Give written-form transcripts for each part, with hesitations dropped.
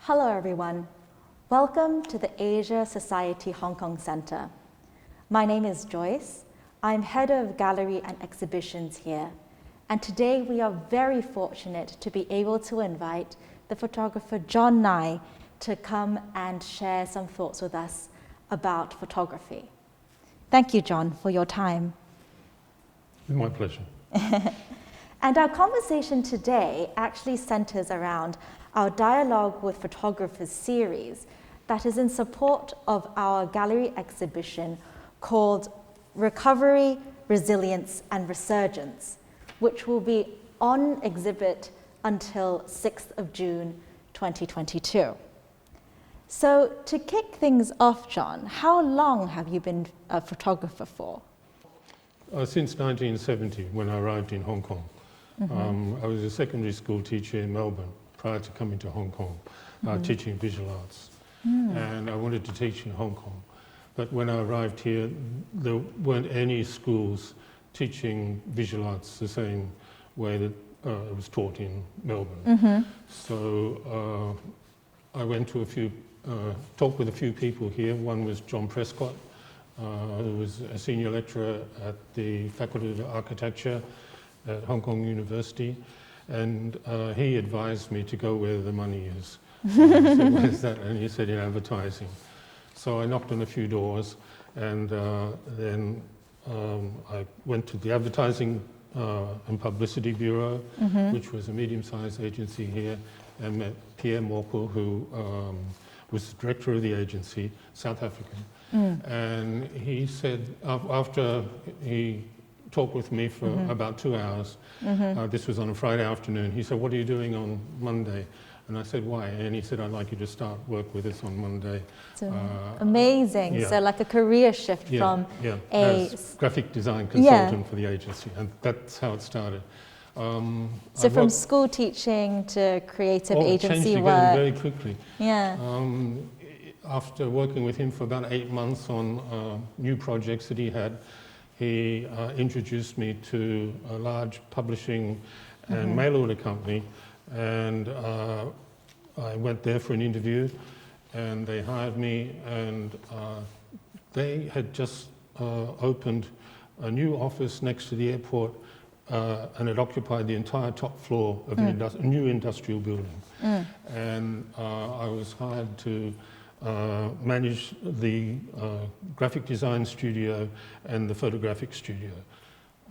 Hello everyone. Welcome to the Asia Society Hong Kong Centre. My name is Joyce. I'm head of gallery and exhibitions here. And today we are very fortunate to be able to invite the photographer John Nye to come and share some thoughts with us about photography. Thank you, John, for your time. My pleasure. And our conversation today actually centers around our Dialogue with Photographers series that is in support of our gallery exhibition called Recovery, Resilience and Resurgence, which will be on exhibit until 6th of June 2022. So to kick things off, John, how long have you been a photographer for? Since 1970, when I arrived in Hong Kong. I was a secondary school teacher in Melbourne prior to coming to Hong Kong, teaching visual arts. And I wanted to teach in Hong Kong. But when I arrived here, there weren't any schools teaching visual arts the same way that it was taught in Melbourne. So I went to talked with a few people here. One was John Prescott, who was a senior lecturer at the Faculty of Architecture at Hong Kong University, and he advised me to go where the money is. I said, what is that? And he said, in advertising. So I knocked on a few doors, and then I went to the Advertising and Publicity Bureau, which was a medium-sized agency here, and met Pierre Morkel, who was the director of the agency, South African. And he said, after he talked with me for about 2 hours, this was on a Friday afternoon, he said, what are you doing on Monday? And I said, why? And he said, I'd like you to start work with us on Monday. So amazing. Yeah. So like a career shift from as graphic design consultant for the agency. And that's how it started. So from school teaching to creative agency changed work. again very quickly. Yeah. After working with him for about 8 months on new projects that he had, he introduced me to a large publishing and mail order company, and I went there for an interview, and they hired me, and they had just opened a new office next to the airport, and it occupied the entire top floor of a new industrial building. And I was hired to manage the graphic design studio and the photographic studio.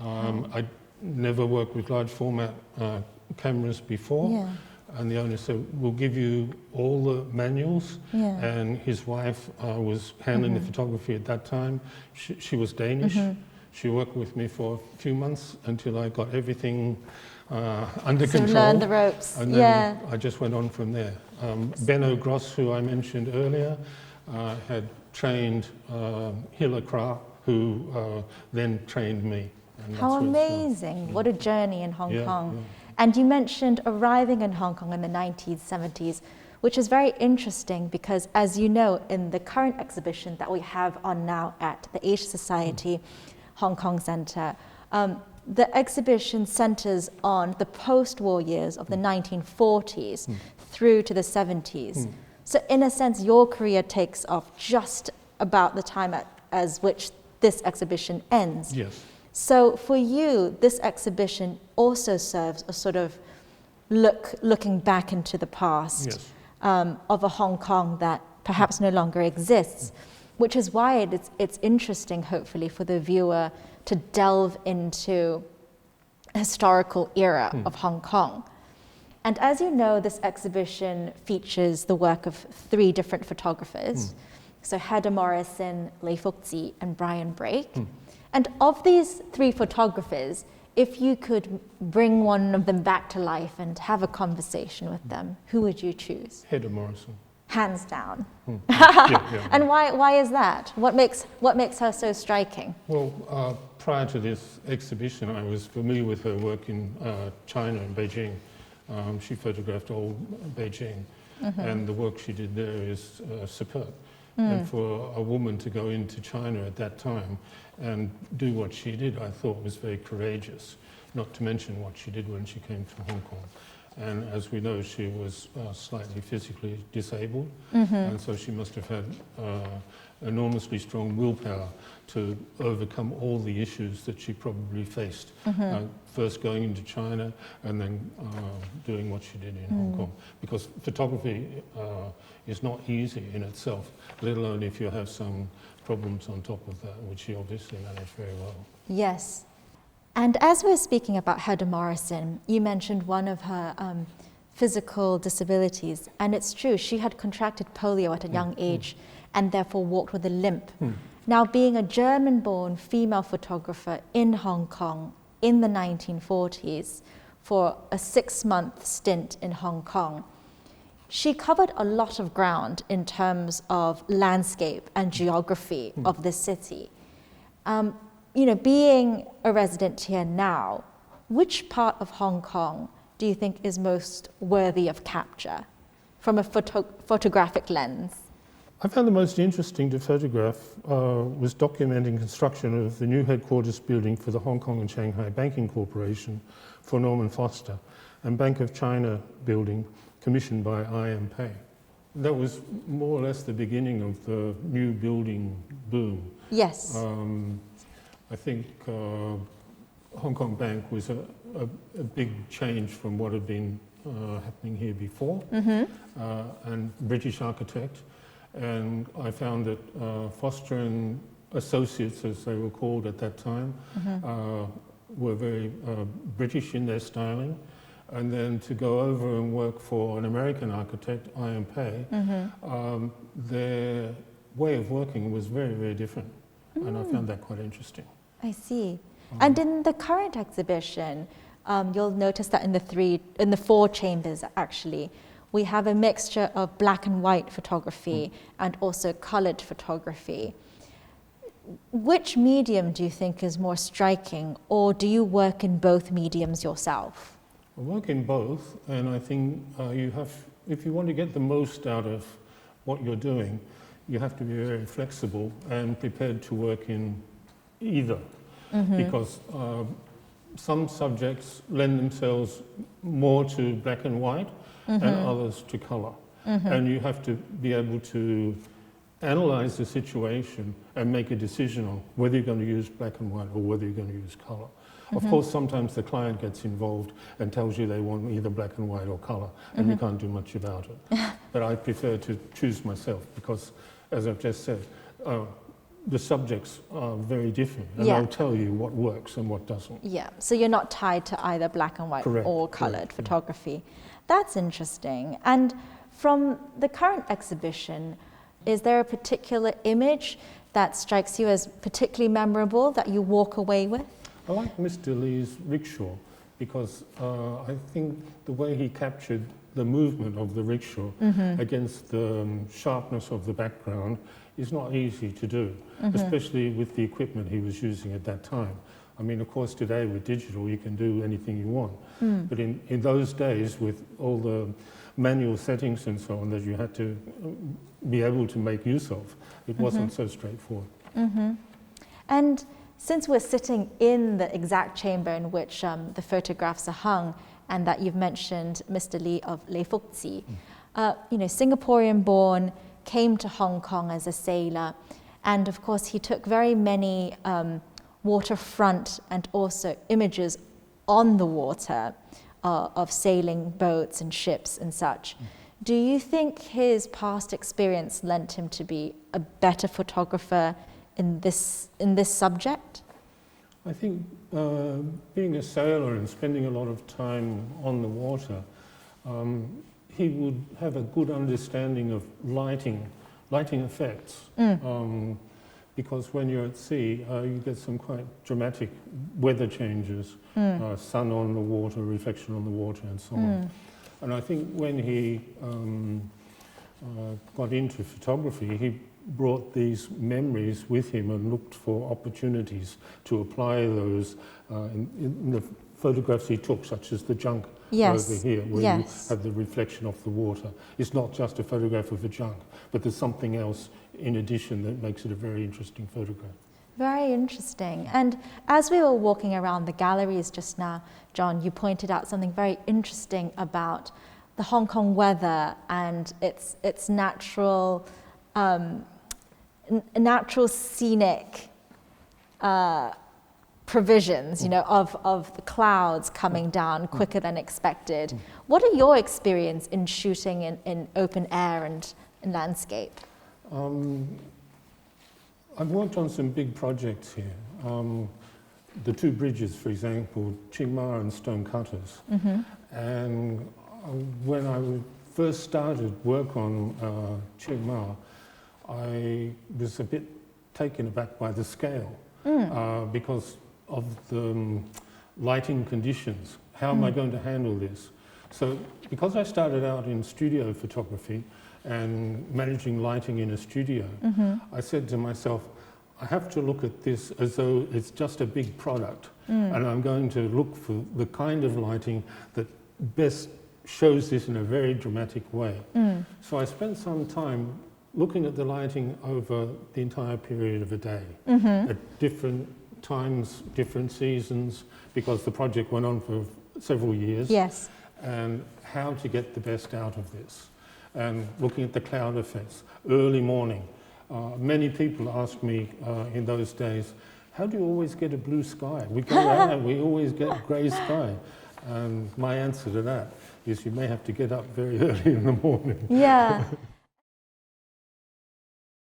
I'd never worked with large format cameras before, and the owner said, we'll give you all the manuals, and his wife was handling the photography at that time. She was Danish. She worked with me for a few months until I got everything under control. So learn the ropes. And then I just went on from there. Benno Gross, who I mentioned earlier, had trained Hilla Kra, who then trained me. How amazing. What a journey in Hong Kong. And you mentioned arriving in Hong Kong in the 1970s, which is very interesting because, as you know, in the current exhibition that we have on now at the Asia Society Hong Kong Centre, the exhibition centers on the post-war years of the 1940s through to the 70s. So in a sense, your career takes off just about the time as which this exhibition ends. Yes. So for you, this exhibition also serves a sort of looking back into the past of a Hong Kong that perhaps no longer exists, which is why it's interesting, hopefully, for the viewer to delve into a historical era of Hong Kong. And as you know, this exhibition features the work of 3 different photographers. So Hedda Morrison, Lei Fuk-zi, and Brian Brake. And of these 3 photographers, if you could bring one of them back to life and have a conversation with them, who would you choose? Hedda Morrison. Hands down. And why is that? What makes her so striking? Well, prior to this exhibition, I was familiar with her work in China, in Beijing. She photographed old Beijing, and the work she did there is superb. And for a woman to go into China at that time and do what she did, I thought was very courageous, not to mention what she did when she came to Hong Kong. And as we know, she was slightly physically disabled, and so she must have had enormously strong willpower to overcome all the issues that she probably faced, first going into China and then doing what she did in Hong Kong. Because photography is not easy in itself, let alone if you have some problems on top of that, which she obviously managed very well. Yes. And as we're speaking about Hedda Morrison, you mentioned one of her physical disabilities, and it's true, she had contracted polio at a young age and therefore walked with a limp. Now, being a German-born female photographer in Hong Kong in the 1940s for a 6-month stint in Hong Kong, she covered a lot of ground in terms of landscape and geography of the city. You know, being a resident here now, which part of Hong Kong do you think is most worthy of capture from a photographic lens? I found the most interesting to photograph was documenting construction of the new headquarters building for the Hong Kong and Shanghai Banking Corporation for Norman Foster, and Bank of China building commissioned by I.M. Pei. That was more or less the beginning of the new building boom. Yes. I think Hong Kong Bank was a big change from what had been happening here before, and British architect. And I found that Foster and Associates, as they were called at that time, were very British in their styling. And then to go over and work for an American architect, I.M. Pei, their way of working was very, very different. And I found that quite interesting. I see. And in the current exhibition, you'll notice that in the 4 chambers, actually, we have a mixture of black and white photography and also colored photography. Which medium do you think is more striking, or do you work in both mediums yourself? I work in both, and I think if you want to get the most out of what you're doing, you have to be very flexible and prepared to work in either, because some subjects lend themselves more to black and white and others to color. And you have to be able to analyze the situation and make a decision on whether you're going to use black and white or whether you're going to use color. Of course, sometimes the client gets involved and tells you they want either black and white or color, and you can't do much about it. But I prefer to choose myself because, as I've just said, the subjects are very different, and they'll tell you what works and what doesn't. Yeah, so you're not tied to either black and white or colored photography. That's interesting. And from the current exhibition, is there a particular image that strikes you as particularly memorable that you walk away with? I like Mr. Lee's rickshaw because I think the way he captured the movement of the rickshaw against the sharpness of the background is not easy to do, especially with the equipment he was using at that time. I mean, of course, today with digital, you can do anything you want. But in those days, with all the manual settings and so on that you had to be able to make use of, it wasn't so straightforward. And since we're sitting in the exact chamber in which the photographs are hung, and that you've mentioned Mr. Lee of Lei Fukzi, you know, Singaporean-born, came to Hong Kong as a sailor, and of course he took very many waterfront and also images on the water of sailing boats and ships and such. Do you think his past experience lent him to be a better photographer in this subject? I think being a sailor and spending a lot of time on the water, he would have a good understanding of lighting effects. Because when you're at sea, you get some quite dramatic weather changes, sun on the water, reflection on the water, and so on. And I think when he got into photography, he brought these memories with him and looked for opportunities to apply those in the photographs he took, such as the junk over here, where you have the reflection of the water. It's not just a photograph of a junk, but there's something else in addition that makes it a very interesting photograph. Very interesting. And as we were walking around the galleries just now, John, you pointed out something very interesting about the Hong Kong weather and its natural, natural scenic provisions, you know, of the clouds coming down quicker than expected. What are your experience in shooting in open air and in landscape? I've worked on some big projects here. The two bridges, for example, Ching Ma and Stone Cutters. And when I first started work on Ching Ma, I was a bit taken aback by the scale because of the lighting conditions. How am I going to handle this? So because I started out in studio photography and managing lighting in a studio, I said to myself, I have to look at this as though it's just a big product, and I'm going to look for the kind of lighting that best shows this in a very dramatic way. So I spent some time looking at the lighting over the entire period of a day, at different times, different seasons, because the project went on for several years. Yes. And how to get the best out of this. And looking at the cloud effects, early morning. Many people ask me in those days, how do you always get a blue sky? We go out and we always get grey sky. And my answer to that is you may have to get up very early in the morning. Yeah.